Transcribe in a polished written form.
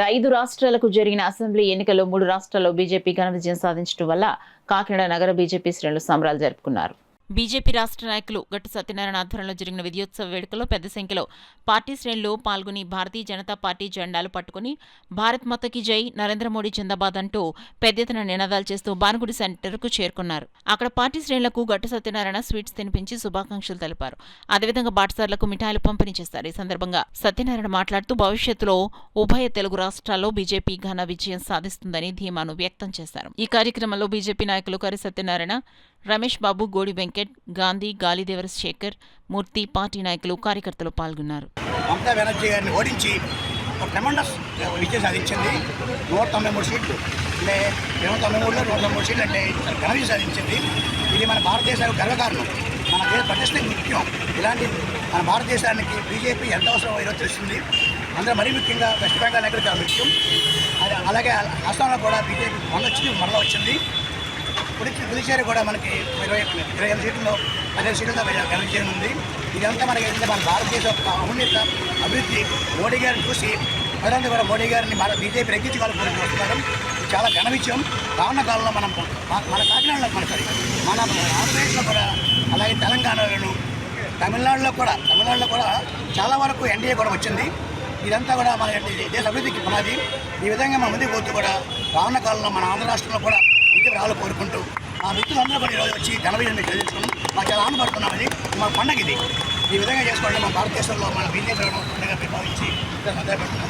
5 రాష్ట్రాలకు జరిగిన అసెంబ్లీ ఎన్నికల్లో 3 రాష్ట్రాల్లో బీజేపీ ఘన విజయం సాధించడం వల్ల కాకినాడ నగర బీజేపీ శ్రేణులు సంబరాలు జరుపుకున్నారు. బీజేపీ రాష్ట్ర నాయకులు గట్టు సత్యనారాయణ ఆధ్వర్యంలో జరిగిన విజయోత్సవ వేడుకలో పెద్ద సంఖ్యలో పార్టీ శ్రేణులు పాల్గొని భారతీయ జనతా పార్టీ జెండాలు పట్టుకుని భారత్ మాతకి జై, నరేంద్ర మోడీ జిందాబాద్ అంటూ పెద్ద ఎత్తున నినాదాలు చేస్తూ భానుగుడి సెంటర్కు చేరుకున్నారు. అక్కడ పార్టీ శ్రేణులకు గట్టు సత్యనారాయణ స్వీట్స్ తినిపించి శుభాకాంక్షలు తెలిపారు. అదేవిధంగా బాటసార్లకు మిఠాయిలు పంపిణీ చేశారు. ఈ సందర్భంగా సత్యనారాయణ మాట్లాడుతూ భవిష్యత్తులో ఉభయ తెలుగు రాష్ట్రాల్లో బీజేపీ ఘన విజయం సాధిస్తుందని ధీమాను వ్యక్తం చేశారు. ఈ కార్యక్రమంలో బీజేపీ నాయకులు కరి సత్యనారాయణ, రమేష్ బాబు, గోడి వెంకట్, గాంధీ, గాలిదేవర శేఖర్, మూర్తి, పార్టీ నాయకులు, కార్యకర్తలు పాల్గొన్నారు. మమతా బెనర్జీ గారిని ఓడించి ఒక ట్రెమెండస్ విజయం సాధించింది. 193 సీట్లు అంటే 293లో 193 సీట్లు అంటే ఘన విజయం సాధించింది. ఇది మన భారతదేశానికి గర్వకారణం. మన దేశ ప్రతిష్టకి ముఖ్యం. ఇలాంటి మన భారతదేశానికి బీజేపీ ఎంత అవసరం ఈరోజు తెలుస్తుంది. అందులో మరీ ముఖ్యంగా వెస్ట్ బెంగాల్ నాయకులు చాలా ముఖ్యం. అలాగే అస్సాంలో కూడా బీజేపీ మరలా వచ్చింది. పుదుచ్చేరి కూడా మనకి 25 సీట్లలో 15 సీట్లతో ఘన విజయం ఉంది. ఇదంతా మనకి మన భారతదేశం యొక్క ఔన్నత అభివృద్ధి మోడీ గారిని చూసి ప్రజలంతా కూడా మోడీ గారిని మన బీజేపీ ఎక్కించుకోవాలని వస్తున్నారు. ఇది చాలా ఘన విజయం. రానున్న కాలంలో మన కాకినాడలో మన ఆంధ్రప్రదేశ్లో కూడా అలాగే తెలంగాణలోను తమిళనాడులో కూడా చాలా వరకు ఎన్డీఏ కూడా వచ్చింది. ఇదంతా కూడా మన దేశ అభివృద్ధికి పునాది. ఈ విధంగా మన ముందుకు పోతూ కూడా రానున్న కాలంలో మన ఆంధ్ర రాష్ట్రంలో కూడా రావాలని కోరుకుంటూ ఆ వ్యక్తులందరూ కూడా ఈరోజు వచ్చి ఘన విజయం తెలుసుకుని మాకు చాలా ఆనందపడుతున్నాం. అది మా పండగ ఇది. ఈ విధంగా చేసుకోవడం మన భారతదేశంలో మన బీజేపీ పండుగ భావించి పెడుతున్నాం.